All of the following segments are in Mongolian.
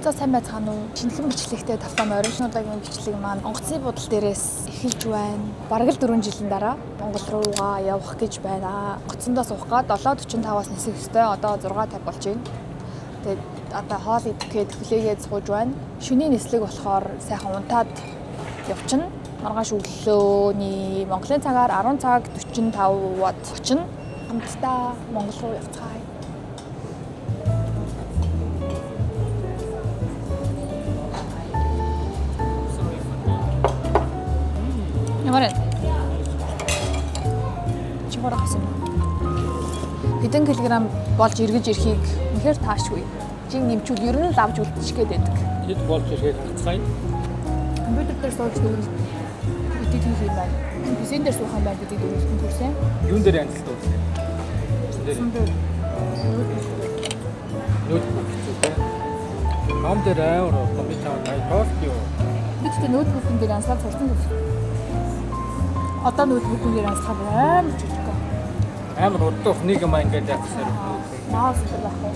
За сайн байцгаана уу? Шинэхэн бичлэгтэй тавтан оригинуудын бичлэг маань онгоцны будал дээрээс эхэлж байна. Бараг л 4 жилийн дараа Монгол руугаа явах гэж байна. Онгоцондоо суух га 7:45-аас нисэх ёстой. Одоо 6:50 болж байна. Тэгээд одоо хоол идэх гээд хүлээгээд сууж байна. Шөнийн нислэг болохоор сайхан унтаад явчихна. Маргааш өглөөний Монголын цагаар 10 цаг 45-ад очино. Хамтдаа Монгол руу явцгаая. Ямар чимээрх гэсэн хэдэн килограмм болж эргэж ирэхийг үнэхээр таашгүй. Жин нэмчүүл ер нь л авч үлдчихгээд байдаг. Хэд болж ирэхийг хацгаая. Компьютер дээр сууж дөрөв үтээд хийх юм байна. Бизэн дээр суух юм байна гэдэг дөрөвсөн төрсөн. Юун дээр янзлалт үүсгэй. Ноутбук гэдэг. Хам дээр аваар компьютер тост юу. Би ч ноутбукын дээр анслаад сурсан гэсэн. Одоо ноутбукын дээр анслаад амар чижиг. Амар урдуух нэг юм ингээд явахсаар. Маус дээр байхгүй.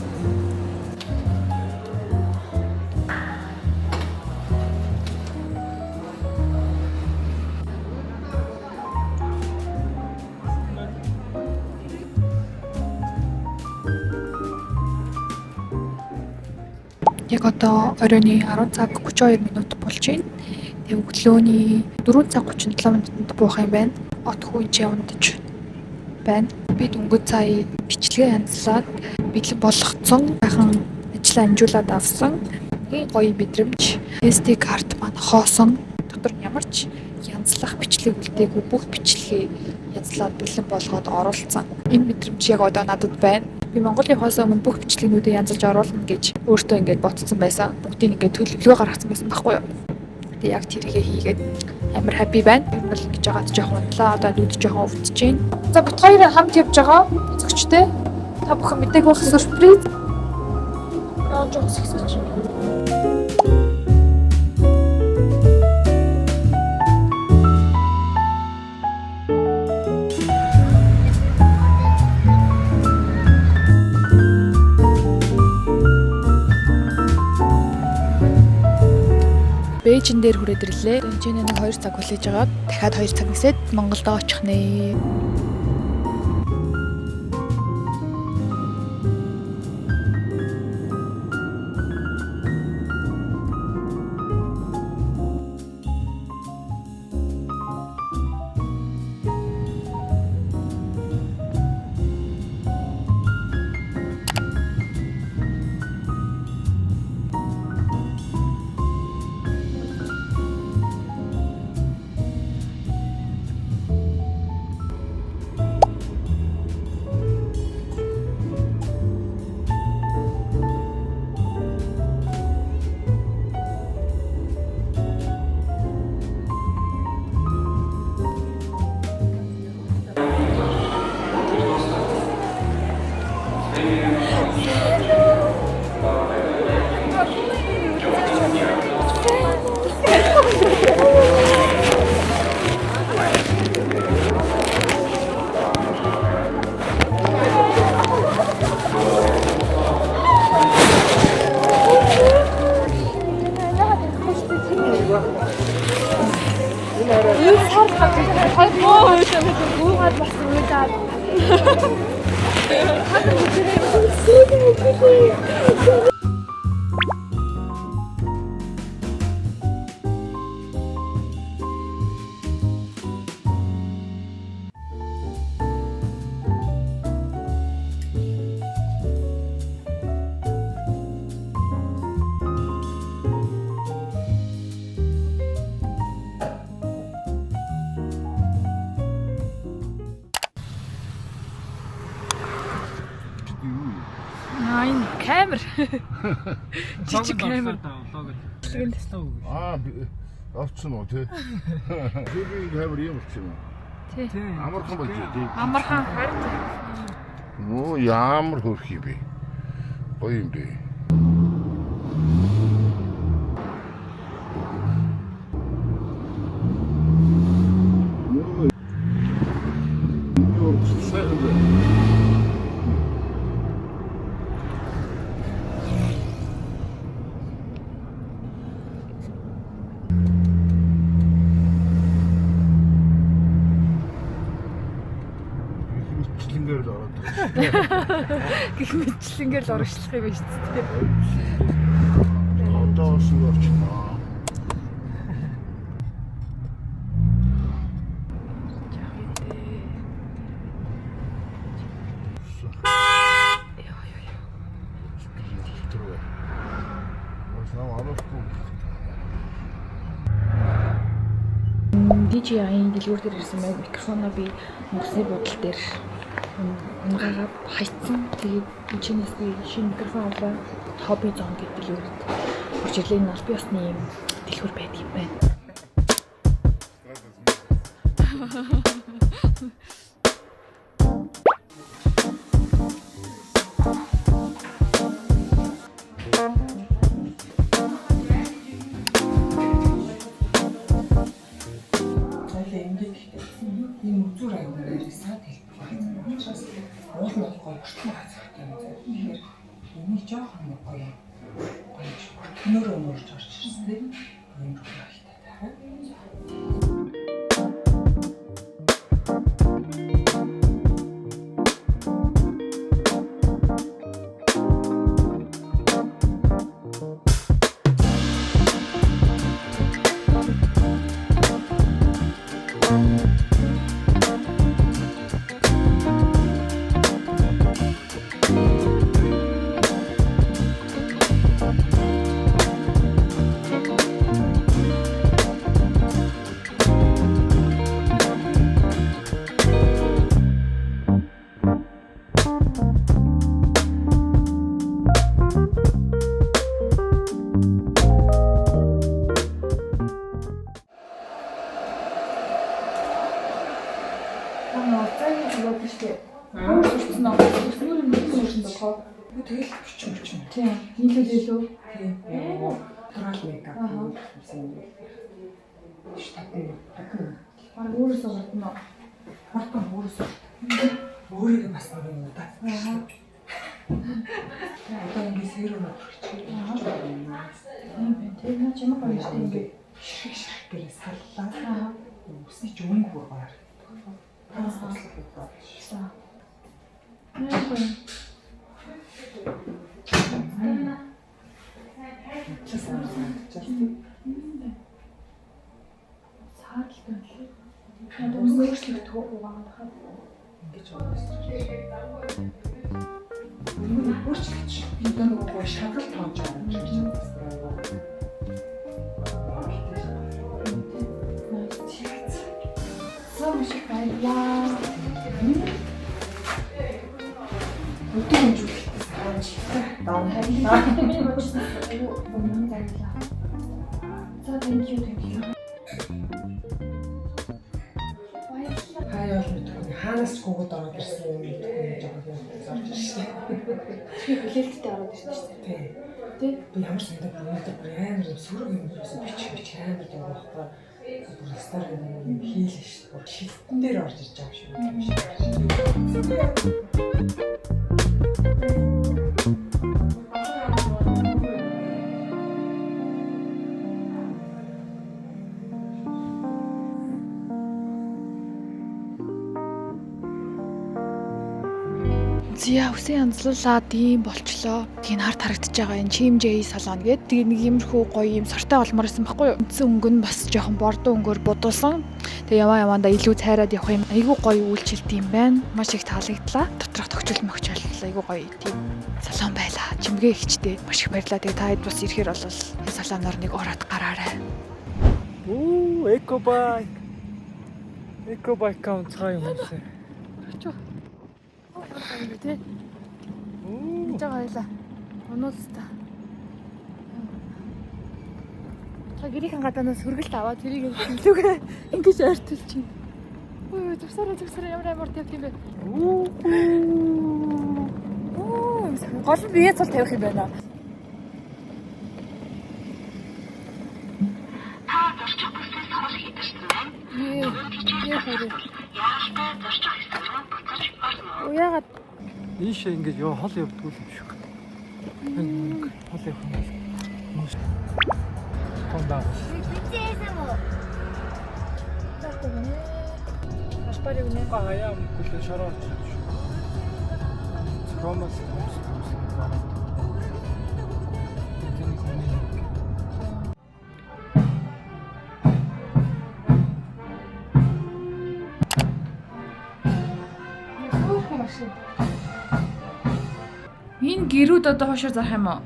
Яг одоо оройн 10 цаг 32 минут болж байна. Тэгээ өглөөний 4 цаг 37 минутанд буух юм байна. Отгүй ч явандаж байна. Би дөнгөж сая бичлэгээ янзлаад бэлэн болгоцсон байхан ажлаа амжуулаад авсан. Нэг гоё мэдрэмж. SD карт маань хоосон. Дотор нь ямар ч янзлах бичлэг үлдээгүй бүх бичлэгээ янзлаад бэлэн болгоод оруулсан. Энэ мэдрэмж яг одоо надад байна. Би Монголын хойсоо өмнө бүх бичлэгнүүдийг янзалж оруулна гэж өөртөө ингээд ботцсон байсан. Бүгдийг ингээд төлөвлөгөө гаргасан байсан байхгүй юу? Тэгээ яг тэрийгээ хийгээд амар happy байна. Тэр бол ингэж яагаад жоохон унтлаа. Одоо нүд жоохон өвдөж байна. За бит хоёр хамт явж байгаа. Үзэгчтэй. Та бүхэн мэдээг байх сюрприз. Жоох сэгсэж. Бээжин дээр хүрээд ирлээ. Энд нэг 2 цаг хүлээж агаад дахиад 2 цаг нисээд Монголд очих нэ. Найн камер. Жижиг камер. Авцсан уу тий? Би камер юм чинь. Тий. Амархан болж тий. Амархан харин. Нөө ямар хөрх юм бэ? Гоё юм бэ. Гэх мэтчлэнгээр л урагшлах юм биш үү? Одоо сүү очноо. DJI-ийн дэлгүүр дээр ирсэн байг микрофоноо би мөсний буудлын дээр унгаагаад хайцсан. Тэгээд энэчнээс би шинэ микрофон авлаа. Hobby Zone гэдэг дэлгүүрт орж ирлээ. Энэ аль биесны юм дэлгүүр байдаг юм байна. Энийг жоохон гоё өнөөрөө нөрж орж ирсэн тийм юм хэрэгтэй таа. Тэгэл бичмч. Тийм. Нийлээд илүү. Тийм. Турал мейкап хийсэн юм. Штатны. Бараг өөрөөсөө гадна. Хатан өөрөөсөө. Өөрийгөө бас нэг юм да. Одоо ингэ сэрүүн өгч. Тийм наа чамаа гоё шүү дээ. Шиш гэрээ саллаа. Үсний ч өнгө бүр байна. Хаанаас ч гүгд ороод ирсэн юм гэдэг жоохон зорж ирсэн. Би хүлээлттэй ороод ирсэн шүү дээ. Тий. Би ямар сандаг өнөөдөр бүр амар сүрэг юм ерөөсөө бич амар дуу байхгүй. Бүр стар юм хийлээ шүү дээ. Шилтэн дээр орж ирж байгаа шүү дээ. Зя үсэн янзлуулаад ийм болчлоо. Тийг хард харагдаж байгаа энэ чимжээ салон гэдэг. Тэгээ нэг юмрхүү гоё юм сортой олмор байсан байхгүй юу? Үндсэн өнгө нь бас жоохон бордоо өнгөөр будуулсан. Тэгээ яваандаа илүү цайраад явах юм. Айгуу гоё үйлчлэлт юм байна. Маш их таалагдлаа. Доторх төгчл мөгчл айгуу гоё тийм салон байлаа. Чимгээ ихчтэй. Маш их баярлалаа. Тэгээ та хэд бас ирэхээр бол энэ салоноор нэг ороод гараарай. Экобайк. Экобайк онцгой юм байна. Тэ. Жаа хоёлаа. Унуулстаа. Та гэрийн гадаанаас хөргөлт аваад тэрийг илүүгээ ингэж ойртуулж чинь. Ой, зүгсараа ямар амар тавих юм бэ? Гол нь бие цол тавих юм байна. Та зорчих бүсээс хол хийдэрсэн байна. Яаралтай зорчих хэсэг рүү буцаж орно. Яагаад Ийшээ ингэж ёо хол явдгүй юм шиг. Хол явах юм. Хондаа. Хашпарыг нэ. Гаяа мөкөл шорооч. Thomas. Энэ гэрүүд одоо хоошоор зарах юм уу?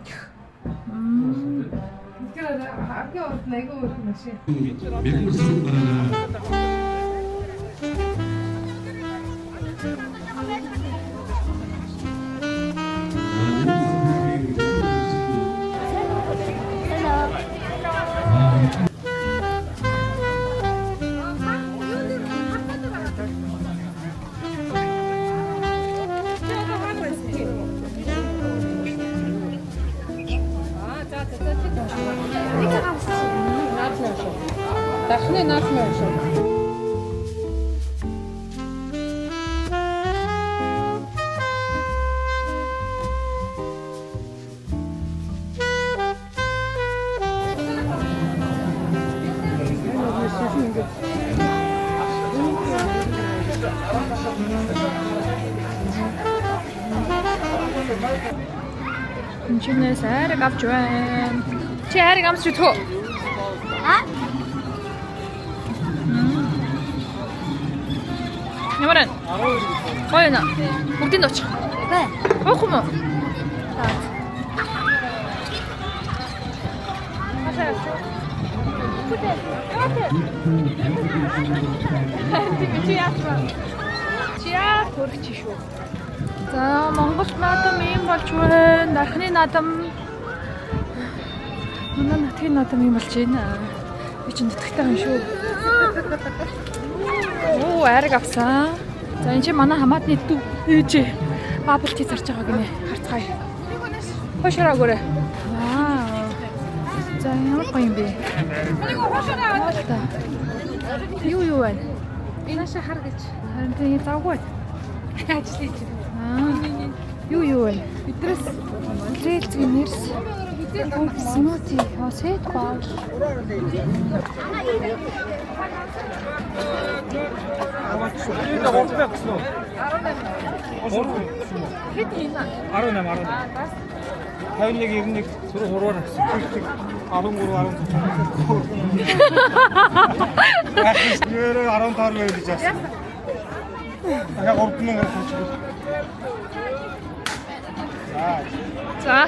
Тэгэхээр хамгийн урд айгүй өөр машин. Дахны наасмаа шүү. Чинээс хайрыг авч байна. Чи хайрыг амсч төө. Ямар эн? Гоё нэ. Бүгдийг очих. Бай. Уух юм уу? Чи яа төрч шүү. За Монгол наадам юм болж байна. Дархны наадам. Манай нутгийн наадам юм болж байна. Би ч нутагтай хүн шүү. Оо, ариг авсан. За энэ чи манай хамаатны дүү ээжээ. Бабл чи зарж байгаа гинэ. Харцгаая. Хошороо гөрөө. Вау. За ямар гоё юм бэ? Юу вэ? Инааша хар гэж. Харин тийм завгүй. Ажлыг. Юу вэ? Бидрээс зээл нэрс. Смути. Осет баа. Энд ордог гэсэн үү? 18. Хэд юм аа? 18. 51 91 зүрх хуруугаар авсан. 13 14. Нэрээ 15 байл гэж авсан. Яг 3000 авчихсан. За.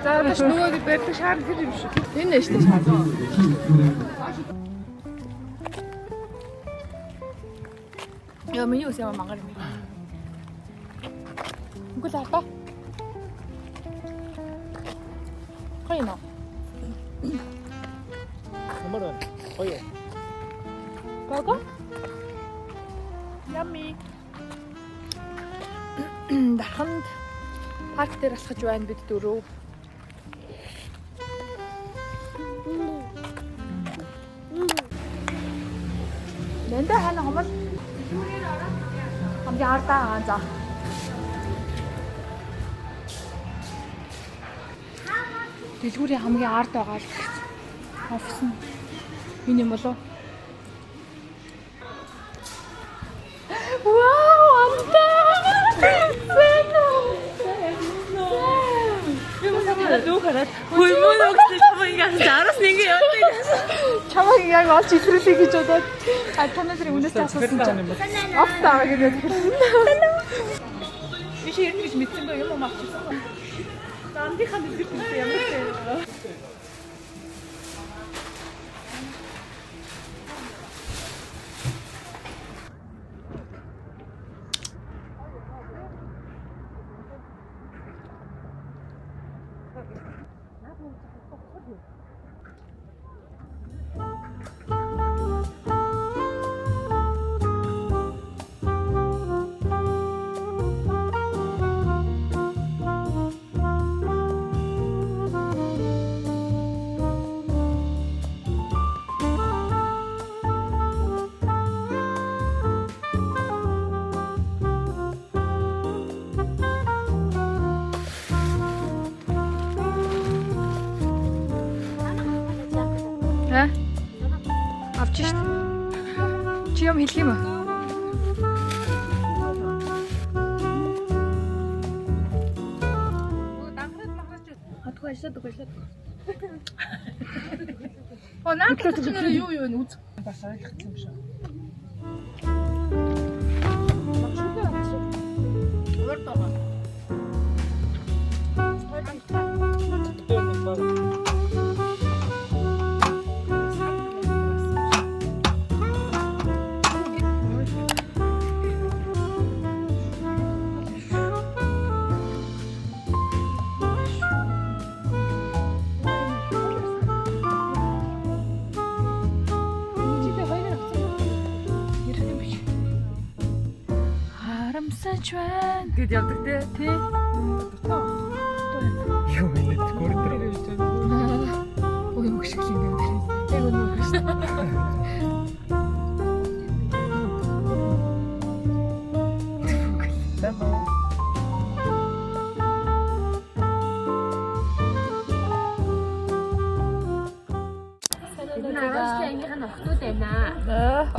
За биш нөгөө барьдаг шаар хэр юм шиг. Энэ нь шүү дээ. Яа миний үс яа мангар юм. Үгүй л аа. Гоё нөө. Ямар вэ? Гоё. Гого? Yummy. Даханд парк дээр алхаж байна бид дөрөв. Нэнда хана хомол. Хамгийн ардаа за. Дэлгүүрийн хамгийн ард байгаа л офис нь энэ юм болов. Вау, амтаа! Хөөе мөн өгсөн чамайг яасан араас нэг явдаг. Чамайг яг олж илрүүлээ гэж бодоод танаас үнээс асуусан чинь. Автаа гэдэг. Би чи ирнэ гэж мэдсэн бай юм уу мавчсан. Замдынхаа дэлгэрт ямар вэ? Авчих шүү. Чи юм хэлэх юм уу? Наадлаа чинь юу үз. Бас ойлгосон юм шиг. Харамсаж байна. Гэт явдаг те. Юу минь коридор. Ой мөшгөл юм байна. Яг үнэ мөшгөл.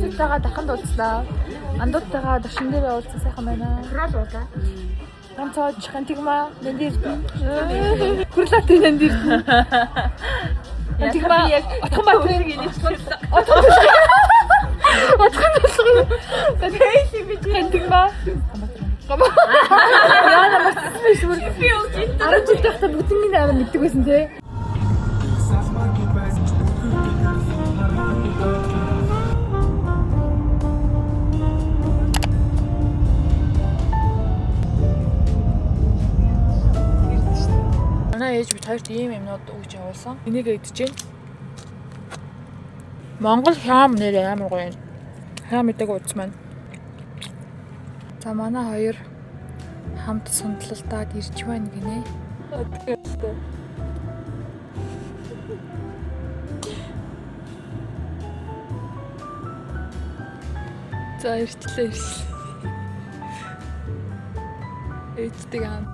Уултайгаа даханд уулзлаа. Андуудтайгаа дашин дээр уулзсан сайхан байна. Хрол уулаа. Ганцоо хантигма нэндэр. Хүрлээтэй нэндэр. Хантигма отхон батрыг инээчихсэн. Отхон толгой. Хантигма. Яа намайг смешүүр. Би ууж ин. 10 жил тахта бүгднийг аваа мэддэг байсан те. Манай ээж бид хоёрт ийм юмнууд өгч явуулсан. Энийг идэж гин. Монгол хям нэр амар гоё юм. Хям идэг ууц маань. За манай хоёр хамт сундлалтад ирж байна гинэ. За ирчлээ. Ээжтэй гам.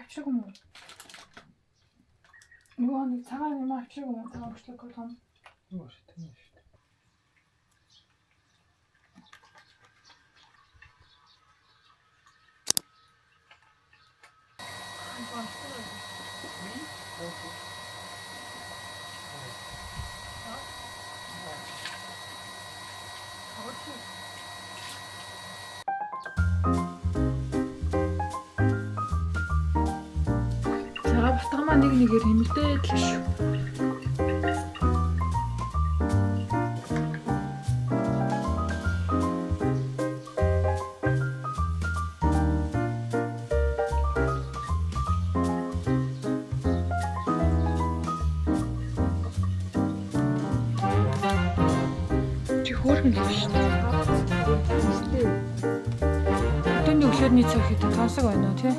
Авчиг юм уу? Нөгөө нэг цагаан юм авчиг юм уу? Цагаан авчлаг гол. Юу шүү дээ. Батгамаа нэг нэгээр хэмэлдээд л шүү. Чи хөөрхөн л шүү дээ. Өдөөний өглөөний цаг хэд тансаг байна уу тий?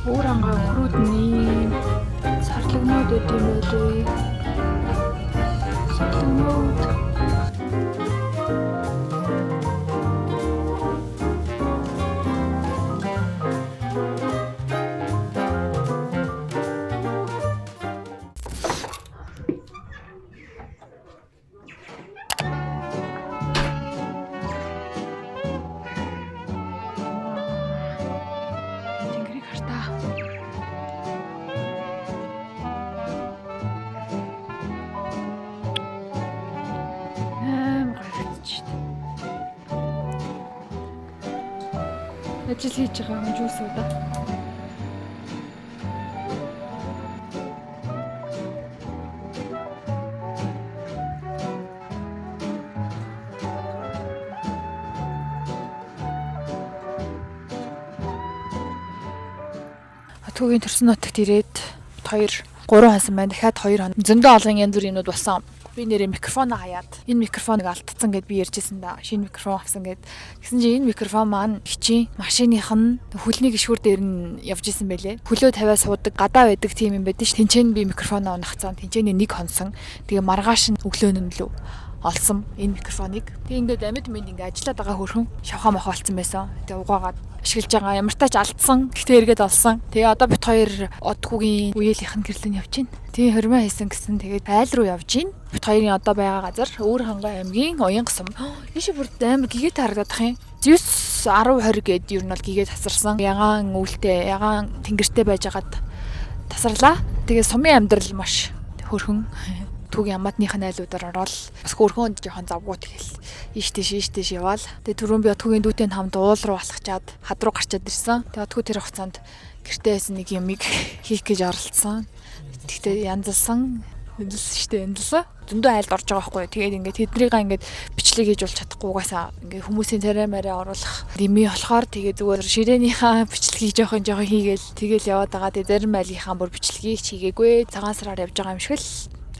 Уранга хөрүүдний сарлагнууд өгд юм үү? Сарлагнууд. Ажил хийж байгаа юм жүүсөө да. Төвийн төрсөн нутагт ирээд 2 3 хонсон байна. Дахиад 2 хоног. Зөндөө олон янз бүрийн юмнууд болсон. Би нэрээ микрофоноо хаяад энэ микрофоныг алдсан гэд би ярьжсэн да. Шинэ микрофон авсан гэд. Гэсэн чинь энэ микрофон маань хичээн машиных нь хөлний гишүүр дээр нь явж исэн байлээ. Хөлөө тавиа суудаг гадаа байдаг тийм юм байдаг ш. Тэнцэн би микрофоноо унахцсан. Тэнцэний нэг хонсон. Тэгээ маргааш нь өглөөнө нь лөө олсон энэ микрофоныг. Тэгээ ингээд амьд минь ингээд ажиллаад байгаа хөрхөн шавхаа мах болсон байсан. Тэгээ угаагаад ашиглаж байгаа. Ямар тач алдсан. Гэтээ эргээд олсон. Тэгээ одоо бит хоёр одгүйгийн үеэлийнх нь гэрлэн явж байна. Тэгээ хормоо хийсэн гэсэн тэгээд айл руу явж байна. Бит хоёрын одоо байгаа газар Өвөр хангай аймгийн Уянга сум. Ийшээ бүр амар гигэт харагдах юм. 9 10 20 гээд ер нь бол гигэт тасарсан. Ягаан өвөлтэй, ягаан тэнгэртэй байжгаад тасарлаа. Тэгээ сумын амьдрал маш хөрхөн. Түүгийн амаатныхын айлуудаар ороод бас хөрхөнд жоохон завгуут гээл ийш тийш яваал. Тэгээ түрүүн би отгүйгийн дүүтэй хамт уул руу алхачаад хад руу гарчаад ирсэн. Тэгээ отгүй тэр хугацаанд гэртээ байсан нэг юмыг хийх гэж оролцсон. Тэгтээ янзалсан. Эндэлсэн штэ эндэлсэн. Зөндөө айлд орж байгаа байхгүй. Тэгээд ингээд тэднийг ингээд бичлэг хийж болж чадахгүй угаасаа ингээд хүмүүсийн царай мараа оруулах дэмий болохоор тэгээ зүгээр ширээнийхээ бичлэгийг жоохон хийгээл тэгэл яваад байгаа. Тэгээ зарим айлынхаа бүр бичлэгийг хийгээгүй. Цагаан сараар явж байгаа юм шиг л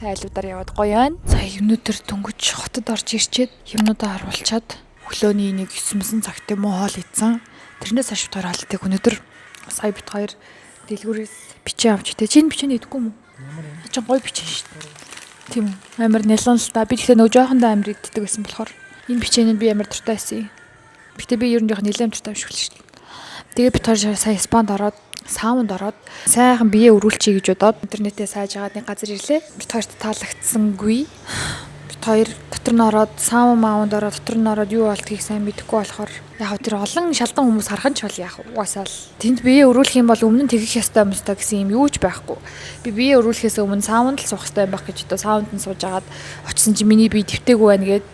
айлуудаар яваад гоё байна. Сая юмнууд төр дөнгөж хотод орж ирчээд юмнуудаа харуулчаад өглөөний нэг 9 цагт юм уу хоол идсэн. Тэрнээс хойш битгаар хаалтыг өнөөдөр сая бит хоёр дэлгүүрээс бичээ авч идэ. Чинь бичээ идэхгүй юм уу? Ачаа гоё бичээ шүү дээ. Тийм амар нялан л та. Би тэгэхээр нөгөө жоохондоо амар иддэг байсан болохоор энэ бичээнд би амар дуртай байсан юм. Гэтэ би ер нь жоохон нэлээд дуртай биш шүү дээ. Тэгээ бит хоёр сая спанд ороод саунд ороод сайхан бие өрүүлчихье гэж бодоод интернетээ сайж агаад нэг газар ирлээ. Бит хоёрт таалагдсангүй. Бит хоёр дотор нь ороод саунд ороод дотор нь ороод юу болтгийг сайн мэдэхгүй болохоор яг тэр олон шалдан хүмүүс харах нь ч бол яг угаасаа л тэнд бие өрүүлэх юм бол өмнө нь тэгэх ёстой юм өстой гэсэн юм юу ч байхгүй. Би бие өрүүлэхээс өмнө саунд л суух ёстой юм байх гэж одоо саунд нь сууж агаад очисон чи миний бие дэвтэйгүй байна гэд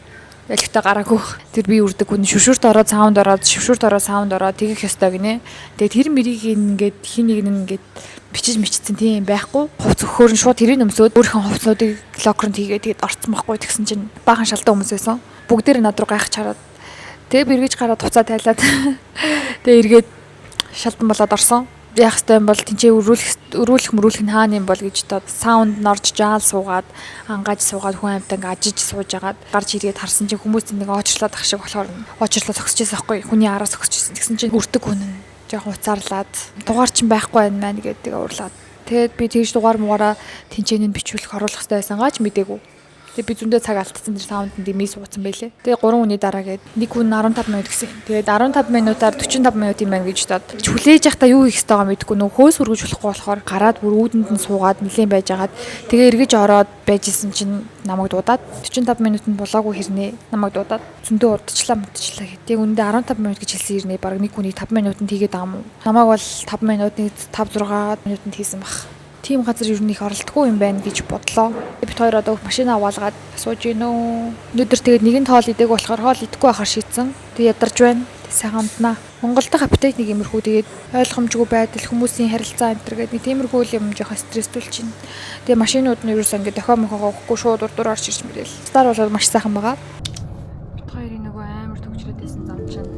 ялгтаа гараагүй. Тэр би үрдэг хүн шүвшүрт ороод саунд ороод шүвшүрт ороод саунд ороод тэгэх ёстой гинэ. Тэгээ тэр мэрийг ингээд хин нэг нь ингээд бичиж мичсэн тийм байхгүй. Хувц өхөөр нь шууд тэрийг өмсөөд өөрийнхөө хувцнуудыг локернд хийгээд тэгээд орцсон байхгүй. Тэгсэн чинь баахан шалдан хүмүүс байсан. Бүгдээр над руу гайхаж хараад тэгээ бэргэж гараад хуцаа тайлаад тэгээ эргээд шалдан болоод орсон. Яах ёстой юм бол тэнцээ өрүүлэх нь хаана юм бол гэж бодоод саунд норж жаал суугаад ангааж суугаад хүн амтан ажиж сууж агаад гарч ирээд харсан чинь хүмүүс нэг очрлоод ах шиг болохоор очрлоо зогсчихсан байхгүй хүний араас зогсчихсан. Тэгсэн чинь үрдэг хүн нь жоохон уцаарлаад дугаар чинь байхгүй байна маа гэдэг уурлаад тэгээд би тэгж дугаар муугараа тэнцээнийг бичүүлэх оруулах хэрэгтэй байсан гаач мэдээгүй. Тэгээ би зөндөө цаг алдсан тэр саунданд дэмий суудсан байлээ. Тэгээ 3 өдрийн дараа гээд нэг хүн 15 минут гэсэн. Тэгээд 15 минутаар 45 минут юм байна гэж бодоод хүлээж явахдаа юу хийх ёстойгоо мэдэхгүй нөө хөөс өргөж болохгүй болохоор гараад бүр үүдэнд нь суугаад нэлээд байж агаад тэгээ эргэж ороод байжсэн чинь намайг дуудаад 45 минутанд болоогүй хэрнээ намайг дуудаад зөндөө урдчлаа мутчлаа гэдэг. Үндэ 15 минут гэж хэлсэн хэрнээ баг нэг хүнийг 5 минутанд хийгээд байгаа юм уу? Намайг бол 5 минутын 5 6 минутанд хийсэн баг. Тим газар юу нэг оролдохгүй юм байна гэж бодлоо. Бит хоёр одоо машина аваалгаад сууж гинөө. Өнөөдөр тэгээд нэгэн тоол идэг болохоор хоол идэхгүй байхаар шийдсэн. Тэг ядарч байна. Сайхан амтнаа. Монголд аппетит нэг юмрхүү тэгээд ойлгомжгүй байдал хүмүүсийн харилцаа энэ төр гэдэг нэг тиймэрхүү юм жоохон стресстүүлж байна. Тэгээ машинууд нь ерөөсөө ингээд дохио мохоо өгөхгүй шууд урдуур орж ирж мэрэл. Стар болоод маш сайхан байгаа. Бит хоёрын нөгөө амар төгжрээд байсан зам чинь.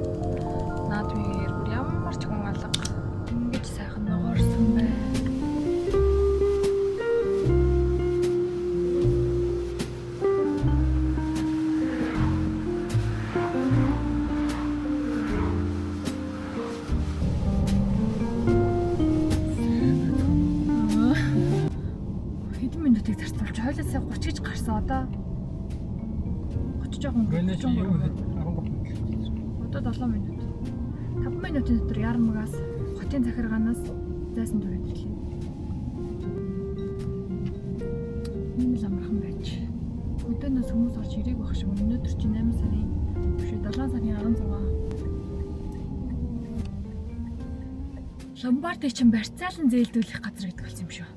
Наад үеэр бүр ямар ч хүн алга. Ингэж сайхан ногоорсон байна. Хойлоосаа 30 гэж гарсан одоо 30 жоохон одоо 7 минут 5 минутын дотор Ярмагаас хотын захиргаанаас зайсан төрөд ирлээ. Энэ л амархан байж өдөөнөөс хүмүүс орж ирээг байх шиг өнөөдөр чи 8 сарын биш 7 сарын 16 Ломбардыг чинь барьцаалан зээлдүүлэх газар гэдэг болсон юм шүү.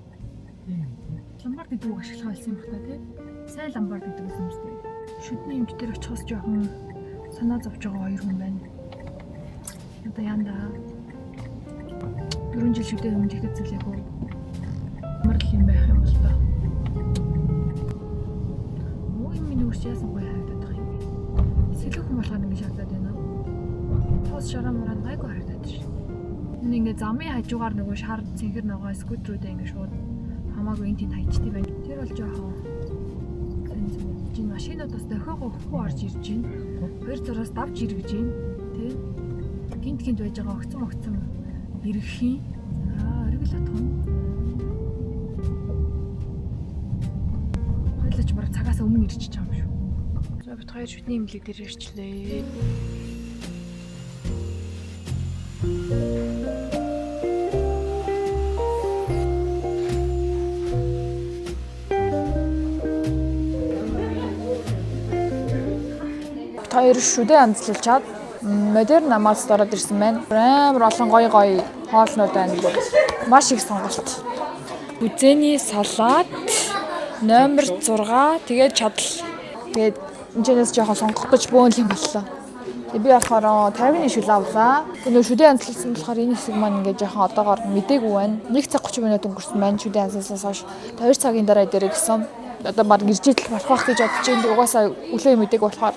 Ломбард гэдэг үг ашиглах болсон юм байна тий. Сайн ломбард гэдэг юм шүү. Шүдний эмчтэр очихоос жоохон санаа зовж байгаа хоёр хүн байна. Одоо янда 4 жил шүдээ өмнө тэгдэг зүйлээгүй. Ямар л юм байх юм бол тоо. Муу юм нүрч яасан гоё харагдаад байгаа юм. Сэлэх хүн болохоор ингэ шаардаад байна уу? Тоос шараа мураад гайгүй харагдаад ш. Энэ ингээ замын хажуугаар нөгөө шар цэнхэр нөгөө скутерүүдээ ингээ шууд хамаагүй энэ тэнд хайчдаг байна. Тэр бол жоохон жин машинуудаас дохиогоо хөө орж ирж байна. Хоёр зураас давж иргэж байна. Тэ? Гинт байж байгаа огцом ирэхин. Ориглоо том. Хойлооч бараг цагаас өмнө ирчих юм шүү. За бит хоёр шүтний имлэг дээр ирчлээ. Хоёр шүдээ анзлуулчаад модерн намаас ороод ирсэн байна. Амар олон гоё хоолнууд байна. Маш их сонголт. Үзээний салаад номер 6 тэгээд чадал. Тэгээд энэчнээс жоохон сонгохдож бөөнл юм боллоо. Тэгээд би болохоор 50-ны шүлээ авлаа. Тэгээд шүдээ анзлуулсан болохоор энэ хэсэг маань ингээ жоохон одоогоор мдээгүй байна. 1 цаг 30 минут өнгөрсөн байна шүдээ анзлуулсаас хойш. 2 цагийн дараа дээрээ гисэн. Одоо баг иржидэл болох байх гэж бодож байна. Угаасаа өглөө мдээгүй болохоор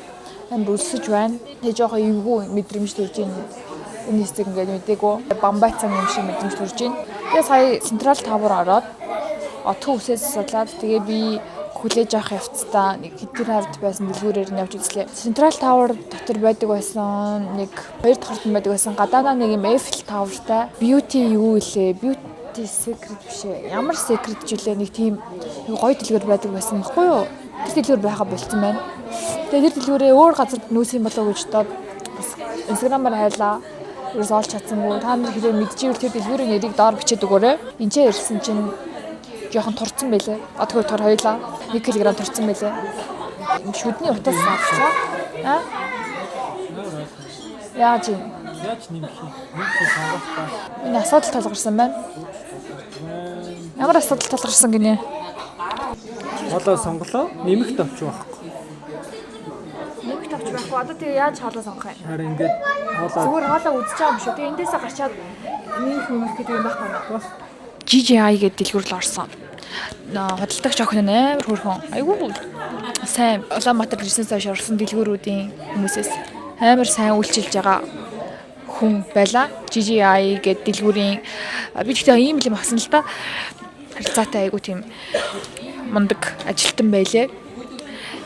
амар өлсөж байна. Тэгээ жоохон эвгүй мэдрэмж төрж байна. Энэ хэсэг ингээд мэдээгүй бамбайцсан юм шиг мэдрэмж төрж байна. Тэгээ сая Централ Тавар ороод отхон үсээс судлаад тэгээ би хүлээж авах явцдаа нэг хэдэн хавьд байсан дэлгүүрээр нь явж үзлээ. Централ Тавар дотор байдаг байсан нэг 2 дахь хортон байдаг байсан. Гадаадаа нэг юм Eiffel Towerтай beauty юу илээ? Beauty secret биш ээ. Ямар secret ч үлээ нэг тийм гоё дэлгүүр байдаг байсан баггүй юу? Тэр дэлгүүр байха болцсон байна. Тэгээд тэр дэлгүүрээ өөр газарт нүүс юм болоо гэж бодоод Instagram-аар хайлаа. Ерөөс олж чадсангүй. Та нар хэрэг мэдчихвэл тэр дэлгүүрийн нэрийг доор бичээд өгөөрэй. Энд ирсэн чинь жоохон турцсан байлээ. Одгүй тор хоёлаа 1 кг турцсан байлээ. Шүдний утас авчлаа. Яаж нэмэх юм? Энэ асуудал талгарсан байна. Ямар асуудал талгарсан гинэ? Хоолоо сонголоо нэмэгт авчих байхгүй. Нэмэгт авчих байхгүй. Одоо тэгээ яаж хоолоо сонгох юм? Харин ингээд зүгээр хоолоо үзэж байгаа юм шүү. Тэгээ эндээсээ гарчаад нэмэх юмх гэдэг юм байхгүй наа. GGI гэдэг дэлгүүр л орсон. Хөдөлтөгч охин амар хөөрхөн. Айгүй сайн Улаанбаатар ирсэн цааш орсон дэлгүүрүүдийн хүмүүсээс амар сайн үйлчилж байгаа хүн байла. GGI гэдэг дэлгүүрийн би тэгтээ ийм юм авсан л та. Харилцаатай айгүй тийм мундаг ажилтан байлээ.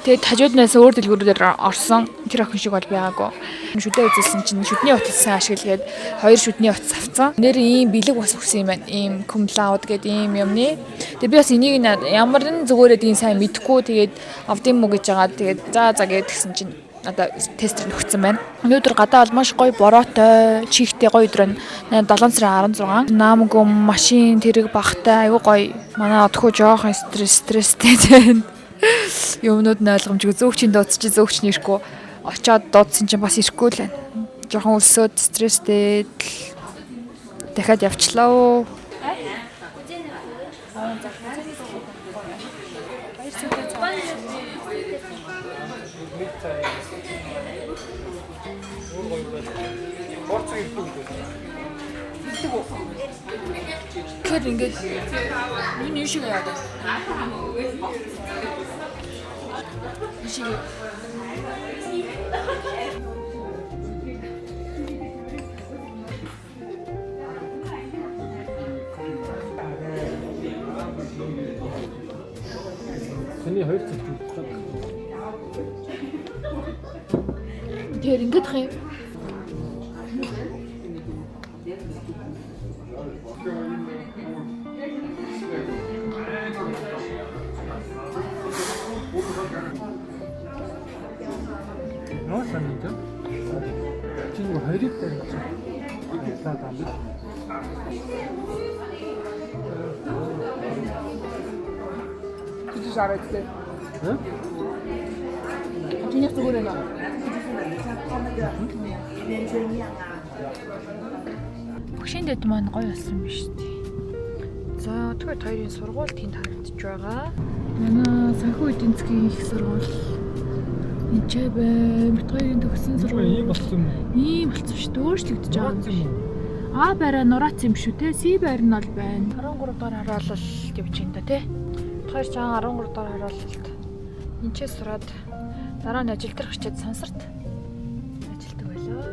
Тэгээд хажууднаас өөр дэлгүүрээр орсон тэр охин шиг бол байгаагүй. Шүдээ үзүүлсэн чинь шүдний утас сайн ашиглаад 2 шүдний утас авцсан. Нэр ийм бэлэг бас өгсөн юм байна. Ийм комлауд гэдэг ийм юмны. Тэгээд би бас энийг ямар н зүгээрээ дийн сайн мэдэхгүй тэгээд авдим мө гэж байгаа. Тэгээд за гэдгсэн чинь одоо тестер нөхцөн байна. Өнөөдөр гадаа бол маш гоё бороотой, чихтэй гоё өдөр байна. 7 сарын 16. Наамгүй машин тэрэг багтай айгүй гоё. Манай одхоо жоохон стресстэй байна. Юмнууд нь ойлгомжгүй зөөгчийн дуудчих зөөгч нэрэхгүй очоод дуудсан чинь бас ирэхгүй л байна. Жохон өлсөөд стресстэй дахиад явчлаа. Тэгэхээр ингээд энэ шиг яагаад Тэний 2 цаг төгсөж. Тэр ингээд хэ. Носон нэг. Чинь 2-ыг тарих. Заតាម. Чи жаргадаг. Хэ? Чиний зүгээр нэ. Багшийн дэд маань гоё болсон биш үү? За тэгэхээр хоёрын сургууль тэнд харагдаж байгаа. Манай санхүү эдийн засгийн их сургууль Энд ч бай. Бид хоёрын төгссөн сургууль Ийм болсон юм уу? ийм болсон шүү дээ. Өөрчлөгдөж байгаа юм Нураац юм уу? А байраа нураац юм шүү те. Си байр нь бол байна. 13 дугаар харуулалт явж байна да те. Хоёр чаан 13 дугаар харуулалт. Энчээ сураад дараа нь ажил дээр очиад сансарт ажилдаг байлаа.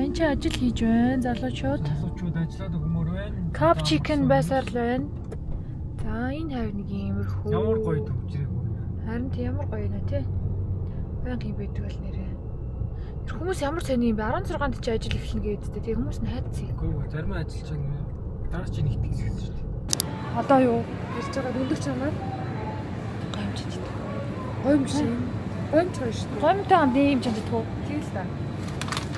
Энд чи ажил хийж байна. Залуучууд Залуучууд ажиллаад өгмөр байна. Cup chicken байсаар л байна. За энэ хавь нэг иймэрхүү. Ямар гоё төвчрэг үү? Харин тийм ямар гоё нэ тий. Баян юм байдаг л нэрээ. Хүмүүс ямар сони юм бэ? 16-нд чи ажил эхэлнэ гэдэгтэй. Тэгээ хүмүүс нь хайцсан. Үгүй ээ, зарим ажиллаж байгаа юм. Дараа чи нэг итгэж шүү дээ. Одоо юу? Ирж байгаа дүндэрч чамаар гомжиж байна. Гомж шин. Гомж гоё шүү дээ. Гомтой ам ийм ч гэдэг үү? Тэгэл та.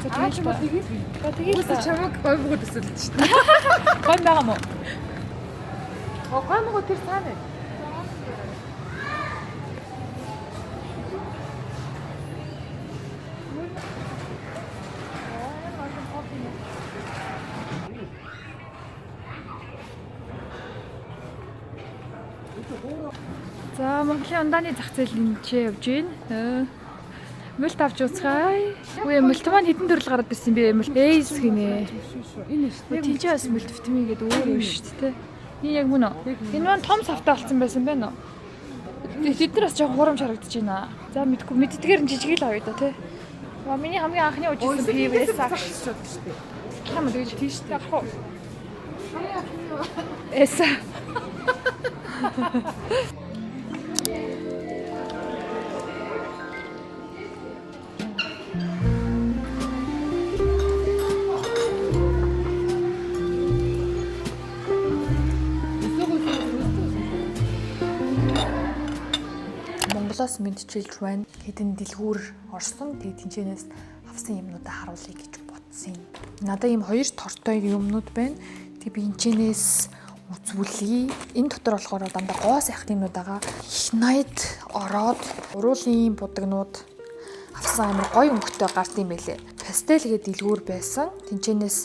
За тэгэл та. Тэгэл та. чамаг гомгоо төсөлж шүү дээ. Гом байгаа мó? Гомгоо тэр цаана. За Монголын ундааны зах зээл энэ явж байна. Мөлт авч уцгаая. Үгүй мөлт маань хэдэн төрөл гараад ирсэн бэ? Мөлт эйс гинэ. Энэ шүү дээ. Тийчээс мөлт витамин гэдэг өөр юм шүү дээ. Энэ яг мөн үү? Энэ маань том савтай болсон байсан байна уу? Тэд нар бас жоохон хурамч харагдаж байна. За мэддгээр нь жижиг л авъя да тий. Миний хамгийн анхны ужижсэн PVS агш. Хам дэж тийш яг хоо. Эса. Монголоос мэдчилж байна. Хэдэн дэлгүүр орсон. Тэгээд тэнцэнээс авсан юмнуудаа харуулъя гэж бодсон юм. Надад ийм хоёр тортой юмнууд байна. Тэгээд би энэчнээс үзүүлье. Энэ дотор болохоор дандаа гоо сайхан юмнууд байгаа. Их найд ороод уруулын будагнууд авсан амар гоё өнгөтэй гарт юм байлээ. Пастел гэдэг дэлгүүр байсан. Тэнцэнээс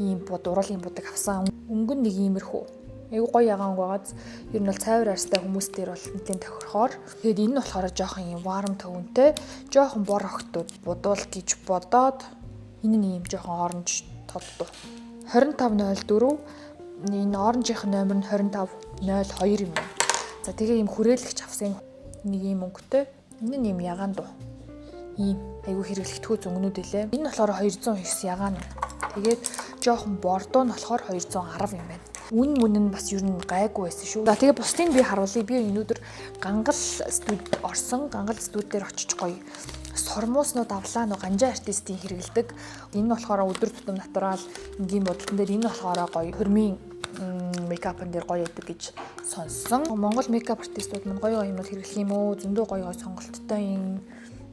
ийм уруулын будаг авсан. Өнгө нь нэг иймэрхүү. Айгу гоё ягаан байгааз ер нь бол цайвар арьстай хүмүүс дээр бол нэлийн тохирохоор тэгээд энэ нь болохоор жоохон юм варм төвөнтэй жоохон бор охтууд будуул гэж бодоод энэ нь юм жоохон оранж толдуу 2504 энэ оранжийнх номер нь 2502 юм байна. За тэгээ юм хүрээлэгч авсан нэг юм өнгөтэй энэ нь юм ягаан дуу ийм айгу хэрэглэгдэхүй зөнгнүүд илээ. Энэ нь болохоор 209 ягаан. Тэгээд жоохон бордоо нь болохоор 210 юм байна. Үн мөн нь бас ер нь гайгүй байсан шүү. За тэгээ бусдыг би харуулъя. Би өнөөдөр гангал студ орсон. Гангал студ дээр очиж гоё сормууснууд авлаа. Нөө ганжаа артистийн хэрэгэлдэг. Энэ нь болохоор өдөр тутам натурал энгийн бодлон дээр энэ болохоор гоё хөрмийн мейкапн дээр гоё яадаг гэж сонссон. Монгол мейкап артистууд мань гоё юмнууд хэрэглэх юм уу? Зөндөө гоё сонголттой юм.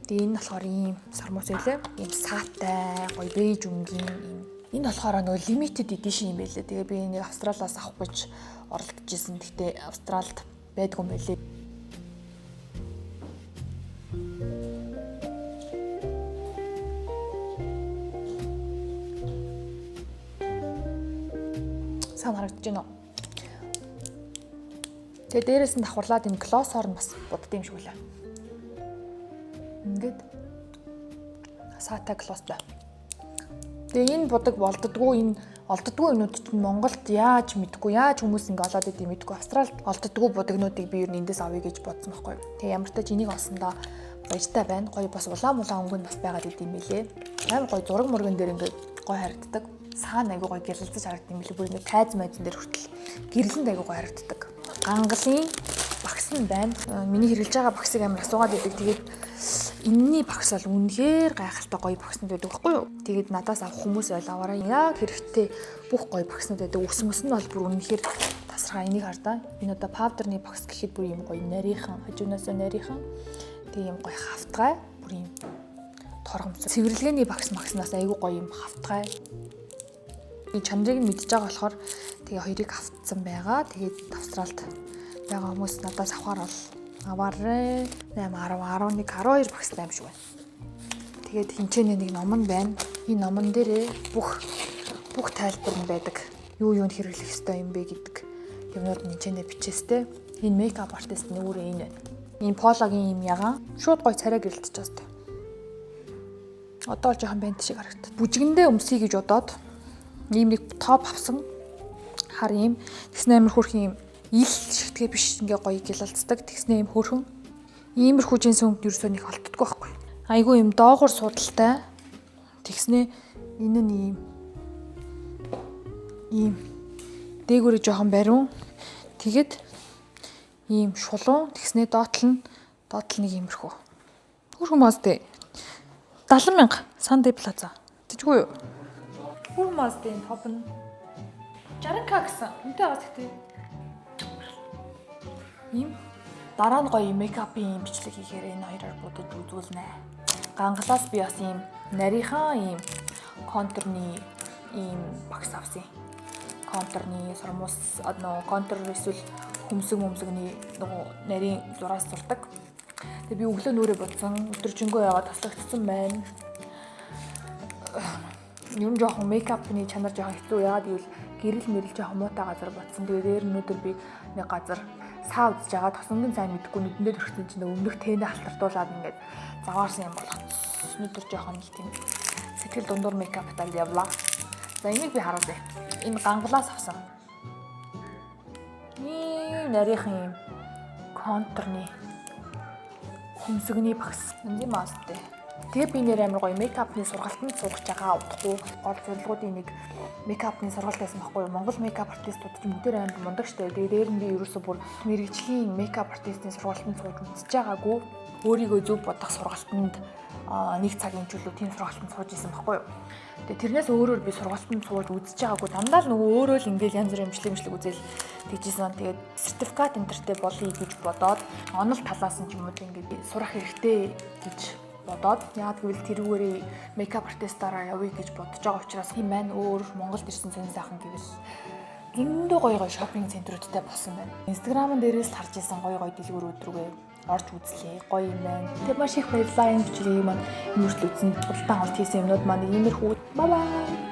Тэгээ энэ болохоор ийм сормуус байлаа. Ийм саатай, гоё бэж өнгийн ийм. Энэ болохоор нөгөө limited edition юм байлээ. Тэгээ би энийг Австралиас авах гэж оролдож ирсэн. Гэхдээ Австралид байдгүй юм байлээ. Сайн харагдаж байна уу? Тэгээ дээрээс нь давхарлаад энэ глоссоор нь бас будд юм шиг үлээ. Ингээд саатай глосстай. Тэгээ энэ будаг болддгоо энэ олддгоо юмнууд чинь Монголд яаж мэдгүй яаж хүмүүс ингэ олоод идэв мэдгүй Австралид олддгоо будагнуудыг би ер нь эндээс авъя гэж бодсон байхгүй. Тэгээ ямар ч тач энийг олсондоо баяртай байна. Гоё бас улаан өнгө нь бас байгаад идэв юм билээ. Амар гоё зураг мөргөн дээр ингэ гоё харагддаг. Саана айгу гоё гэрэлцэж харагдсан юм билээ. Бүр ингэ тайз майзан дээр хүртэл гэрлэнд айгу гоё харагддаг. Гангалын багс нь байна. Миний хэрэглэж байгаа багсыг амар асуугаад идэг. Тэгээд энэний багс бол үнэхээр гайхалтай гоё багснууд байдаг байхгүй юу? Тэгээд надаас авах хүмүүс байл аваарай. Яг хэрэгтэй бүх гоё багснууд байдаг. Үс нь бол бүр үнэхээр тасархаа. Энийг хардаа. Энэ одоо паудерны багс гэхэд бүр юм гоё нарийнхан, хажуунаасаа нарийнхан. Тэгээд юм гоё хавтгай, бүр юм торгомцоо. Цэвэрлэгээний багс магснаас айгүй гоё юм хавтгай. Би чанарыг нь мэдж байгаа болохоор тэгээ хоёрыг автсан байгаа. Тэгээд Австралид байгаа хүмүүс надаас авахар бол аваарай. 8 10 11 12 багстай юм шиг байна. Тэгээд хинчээний нэг ном нь байна. Энэ номон дээрээ бүх тайлбар нь байдаг. юу юунд хэрэглэх ёстой юм бэ гэдэг юмнууд нь хичээнэ бичээстэй. Энэ мейкап артист нь өөрөө энэ байна. Энэ пологийн юм ягаан шууд гой царай гэрэлтэж байгаа сте. Одоо л жоохон бэнт шиг харагдав. Бүжгэндээ өмсөе гэж бодоод ийм нэг топ авсан хар юм. Тэгснэ амир хөрх юм ил шигтгээ биш ингээ гоё гялалцдаг. Тэгснэ юм хөрхөн иймэрхүү жинс өмд ерөөсөө нэг олддоггүй байхгүй. Айгу юм доогуур судалтай. Тэгснэ энэ нь ийм дээгүүрээ жоохон бариун. Тэгэд ийм шулуун. Тэгснэ доотл нэг иймэрхүү. Хөрхөн маастэй 70,000 Sunday Plaza. Тэжгүй юу? Хөрхөн маастэй топ нь 60k гэсэн. Үнэтэй байгаа гэхдээ. Ийм дараа нь гоё мейкапын бичлэг хийхээр энэ хоёроор будад үзүүлнэ. Гангалаас би бас ийм нарийнхан ийм контурны ийм багс авсан. Контурны сормус контур эсвэл хөмсгний нөгөө нарийн зураас зурдаг. Тэгээ би өглөө нүрээ бодсон. Өдөржингөө яваад таслагдсан байна. Юм жоохон мейкапны чанар жоохон хэцүү. Яагаад гэвэл гэрэл мэрэл жоохон муутай газар бодсон. Тэгээ дээр өнөөдөр би нэг газар саа үзэж байгаа. Тосонгийн сайн мэдгүй нүдэндээ төрчихсөн чинь өмнөх тэнэ халтартуулаад ингээд заваарсан юм болгоц. Өнөөдөр жоохон нэг тийм сэтгэл дундуур мейкаптай явлаа. За энийг би харуулъя. Энэ гангалаас авсан. Нарийнхан юм контурны хөмсгний багс. Энд юм аастай. Тэгээ би нэр амар гоё мейкапны сургалтанд суугч байгаа удахгүй гол зорилгоодын нэг мейкапны сургалт байсан байхгүй юу? Монгол мейкап артистууд ч бүгдээр амар мундаг штэ. Тэгээ дээр нь би ерөөсөө бүр мэрэгжлийн мейкап артистын сургалтанд сууж үзэж байгаагүй. Өөрийгөө зөв бодох сургалтанд нэг цагийн чөлөө тийм сургалтанд сууж исэн байхгүй юу? Тэгээ тэрнээс өөрөөр би сургалтанд сууж үзэж байгаагүй. Дандаа л нөгөө өөрөө л ингээл янз бүрийн имжлэг үзэл тэгжсэн. Тэгээд сертификат энтертэй болъё гэж бодоод онол талаас нь ч юм уу ингээд сурах хэрэгтэй гэж бодоод яагаад гэвэл тэрүүгээрээ мейкап артистаараа явъя гэж бодож байгаа учраас тийм байна. Өөр Монголд ирсэн сонин сайхан гэвэл зөндөө гоё шопинг центрүүдтэй болсон байна. Инстаграмын дээрээс л харж исэн гоё дэлгүүрүүд рүүгээ орж үзлээ. Гоё юм байна. Тэр маш их баярлалаа энэ бичлэгийг маань нүүртэл үзсэн. Худалдан авалт хийсэн юмнууд маань иймэрхүү. Бай бай.